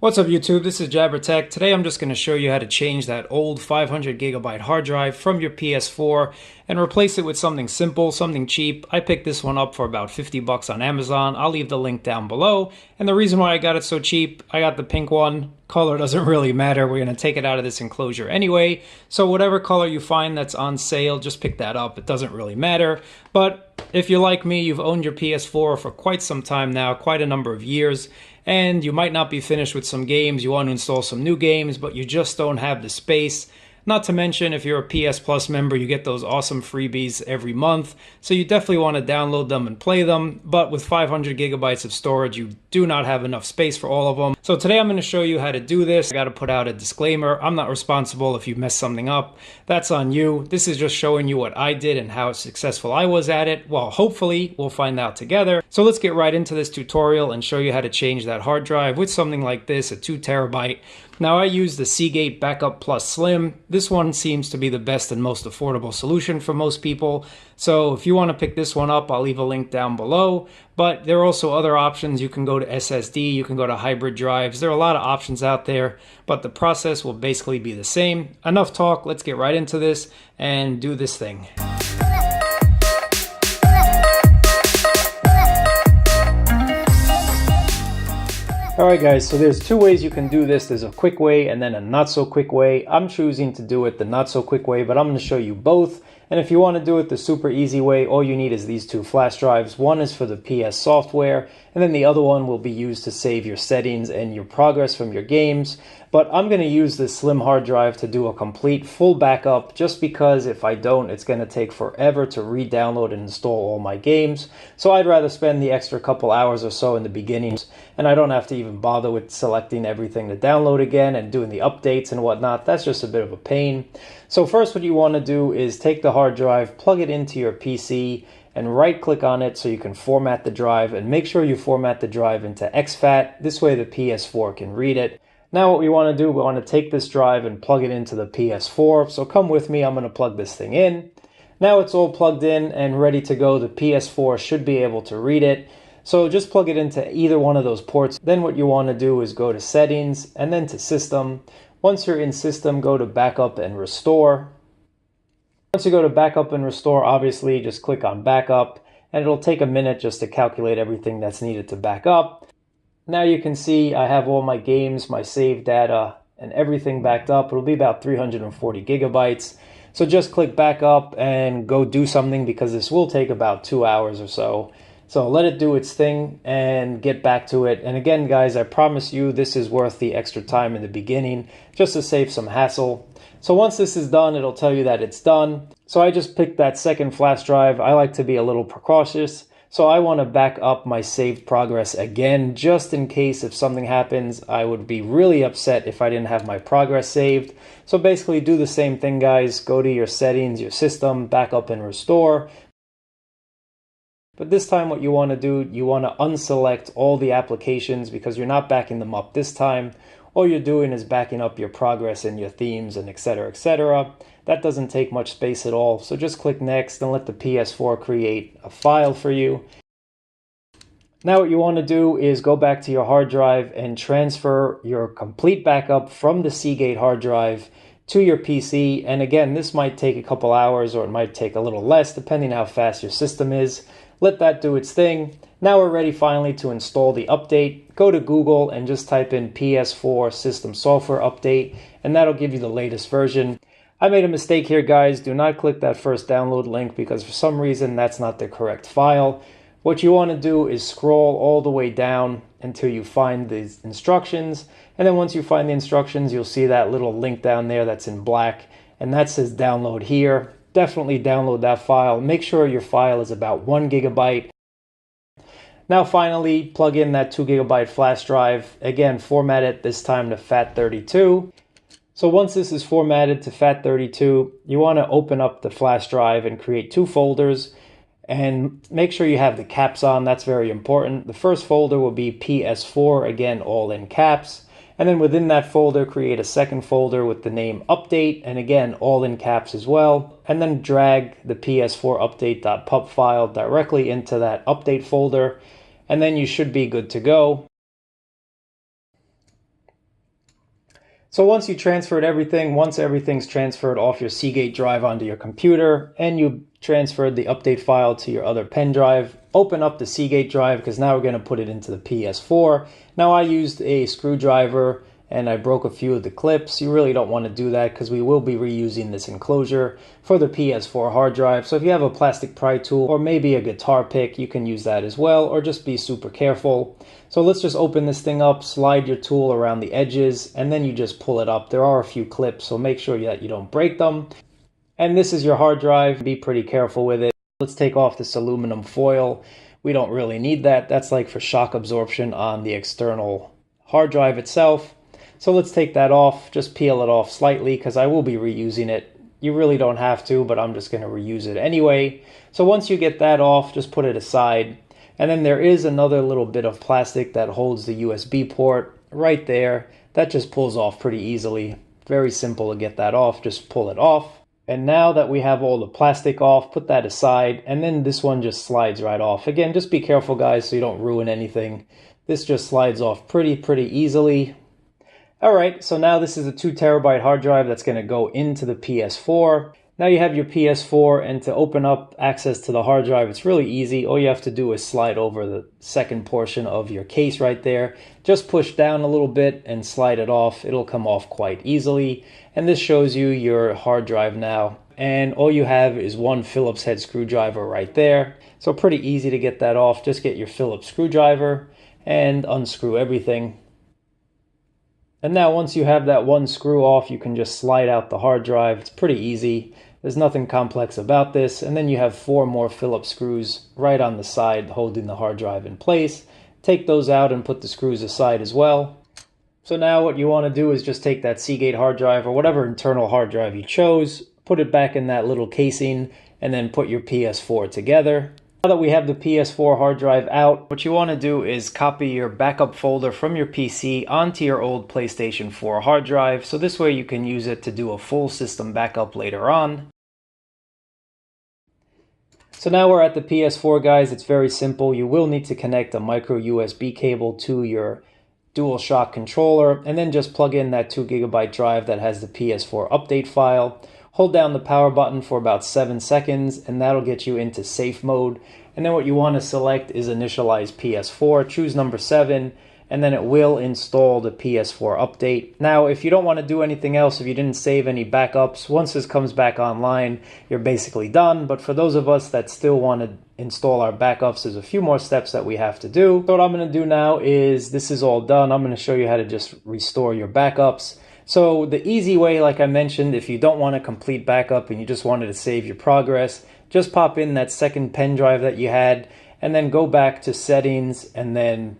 What's up YouTube, this is JabberTech. Today I'm just going to show you how to change that old 500GB hard drive from your PS4 and replace it with something simple, something cheap. I picked this one up for about 50 bucks on Amazon. I'll leave the link down below. And the reason why I got it so cheap, I got the pink one. Color doesn't really matter. We're going to take it out of this enclosure anyway. So whatever color you find that's on sale, just pick that up. It doesn't really matter. But if you're like me, you've owned your PS4 for quite some time now, quite a number of years, and you might not be finished with some games, you want to install some new games, but you just don't have the space. Not to mention, if you're a PS Plus member, you get those awesome freebies every month, so you definitely want to download them and play them, but with 500 gigabytes of storage, you do not have enough space for all of them. So today I'm going to show you how to do this. I got to put out a disclaimer. I'm not responsible if you mess something up. That's on you. This is just showing you what I did and how successful I was at it. Well, hopefully we'll find out together. So let's get right into this tutorial and show you how to change that hard drive with something like this, a 2 terabyte. Now I use the Seagate Backup Plus Slim. This one seems to be the best and most affordable solution for most people. So if you want to pick this one up, I'll leave a link down below. But there are also other options. You can go to SSD, you can go to hybrid drives. There are a lot of options out there, but the process will basically be the same. Enough talk, let's get right into this and do this thing. Alright guys, so there's two ways you can do this. There's a quick way and then a not so quick way. I'm choosing to do it the not so quick way, but I'm going to show you both. And if you want to do it the super easy way, all you need is these two flash drives. One is for the PS software, and then the other one will be used to save your settings and your progress from your games. But I'm going to use this slim hard drive to do a complete full backup, just because if I don't, it's going to take forever to re-download and install all my games. So I'd rather spend the extra couple hours or so in the beginning, and I don't have to even bother with selecting everything to download again and doing the updates and whatnot. That's just a bit of a pain. So first what you want to do is take the hard drive, plug it into your PC, and right click on it so you can format the drive, and make sure you format the drive into exFAT. This way the PS4 can read it. Now what we want to do, we want to take this drive and plug it into the PS4. So come with me, I'm going to plug this thing in. Now it's all plugged in and ready to go. The PS4 should be able to read it. So just plug it into either one of those ports. Then what you want to do is go to Settings and then to System. Once you're in System, go to Backup and Restore. Once you go to Backup and Restore, obviously just click on Backup, and it'll take a minute just to calculate everything that's needed to back up. Now you can see I have all my games, my saved data, and everything backed up. It'll be about 340 gigabytes. So just click back up and go do something, because this will take about 2 hours or so. So let it do its thing and get back to it. And again, guys, I promise you this is worth the extra time in the beginning just to save some hassle. So once this is done, it'll tell you that it's done. So I just picked that second flash drive. I like to be a little precautious. So I want to back up my saved progress again, just in case if something happens. I would be really upset if I didn't have my progress saved. So basically do the same thing, guys. Go to your settings, your system, backup and restore. But this time what you want to do, you want to unselect all the applications, because you're not backing them up this time. All you're doing is backing up your progress and your themes and etc, etc. That doesn't take much space at all. So just click next and let the PS4 create a file for you. Now what you want to do is go back to your hard drive and transfer your complete backup from the Seagate hard drive to your PC. And again, this might take a couple hours, or it might take a little less depending how fast your system is. Let that do its thing. Now we're ready finally to install the update. Go to Google and just type in PS4 System Software Update, and that'll give you the latest version. I made a mistake here, guys. Do not click that first download link, because for some reason that's not the correct file. What you want to do is scroll all the way down until you find the instructions, and then once you find the instructions, you'll see that little link down there that's in black, and that says download here. Definitely download that file. Make sure your file is about 1 gigabyte. Now finally, plug in that 2 gigabyte flash drive. Again, format it this time to FAT32. So once this is formatted to FAT32, you want to open up the flash drive and create 2 folders. And make sure you have the caps on. That's very important. The first folder will be PS4, again, all in caps. And then within that folder, create a second folder with the name Update, and again, all in caps as well. And then drag the PS4 update.pub file directly into that update folder, and then you should be good to go. So once you transferred everything, once everything's transferred off your Seagate drive onto your computer, and you transferred the update file to your other pen drive, open up the Seagate drive because now we're going to put it into the PS4. Now I used a screwdriver and I broke a few of the clips. You really don't want to do that because we will be reusing this enclosure for the PS4 hard drive. So if you have a plastic pry tool or maybe a guitar pick, you can use that as well, or just be super careful. So let's just open this thing up, slide your tool around the edges, and then you just pull it up. There are a few clips, so make sure that you don't break them. And this is your hard drive. Be pretty careful with it. Let's take off this aluminum foil. We don't really need that. That's like for shock absorption on the external hard drive itself. So let's take that off, just peel it off slightly because I will be reusing it. You really don't have to, but I'm just going to reuse it anyway. So once you get that off, just put it aside. And then there is another little bit of plastic that holds the USB port right there. That just pulls off pretty easily. Very simple to get that off, just pull it off. And now that we have all the plastic off, put that aside, and then this one just slides right off. Again, just be careful guys so you don't ruin anything. This just slides off pretty easily. Alright, so now this is a 2 terabyte hard drive that's going to go into the PS4. Now you have your PS4, and to open up access to the hard drive, it's really easy. All you have to do is slide over the second portion of your case right there. Just push down a little bit and slide it off. It'll come off quite easily. And this shows you your hard drive now. And all you have is one Phillips head screwdriver right there. So pretty easy to get that off. Just get your Phillips screwdriver and unscrew everything. And now once you have that one screw off, you can just slide out the hard drive. It's pretty easy. There's nothing complex about this. And then you have 4 more Phillips screws right on the side holding the hard drive in place. Take those out and put the screws aside as well. So now what you want to do is just take that Seagate hard drive or whatever internal hard drive you chose, put it back in that little casing, and then put your PS4 together. Now that we have the PS4 hard drive out, what you want to do is copy your backup folder from your PC onto your old PlayStation 4 hard drive, so this way you can use it to do a full system backup later on. So now we're at the PS4 guys. It's very simple. You will need to connect a micro USB cable to your DualShock controller and then just plug in that 2 GB drive that has the PS4 update file. Hold down the power button for about 7 seconds and that'll get you into safe mode. And then what you want to select is initialize PS4, choose number 7, and then it will install the PS4 update. Now if you don't want to do anything else, if you didn't save any backups, once this comes back online, you're basically done. But for those of us that still want to install our backups, there's a few more steps that we have to do. So what I'm going to do now is, this is all done, I'm going to show you how to just restore your backups. So the easy way, like I mentioned, if you don't want a complete backup and you just wanted to save your progress, just pop in that second pen drive that you had and then go back to settings and then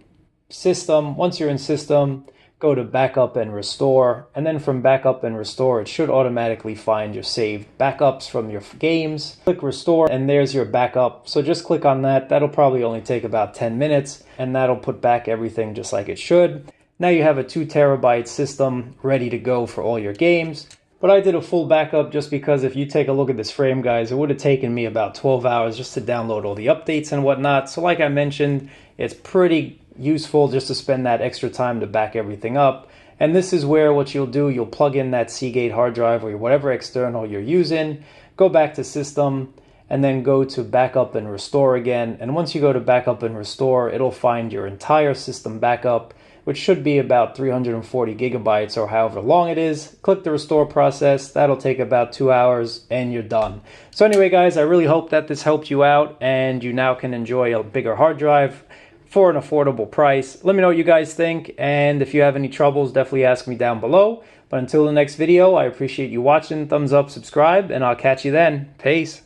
system. Once you're in system, go to backup and restore, and then from backup and restore it should automatically find your saved backups from your games. Click restore and there's your backup. So just click on that. That'll probably only take about 10 minutes and that'll put back everything just like it should. Now you have a 2 terabyte system ready to go for all your games. But I did a full backup just because if you take a look at this frame guys, it would have taken me about 12 hours just to download all the updates and whatnot. So like I mentioned, it's pretty useful just to spend that extra time to back everything up. And this is where what you'll do, you'll plug in that Seagate hard drive or whatever external you're using, go back to system, and then go to backup and restore again. And once you go to backup and restore, it'll find your entire system backup, which should be about 340 gigabytes or however long it is. Click the restore process. That'll take about 2 hours and you're done. So anyway, guys, I really hope that this helped you out and you now can enjoy a bigger hard drive for an affordable price. Let me know what you guys think, and if you have any troubles, definitely ask me down below. But until the next video, I appreciate you watching. Thumbs up, subscribe, and I'll catch you then. Peace.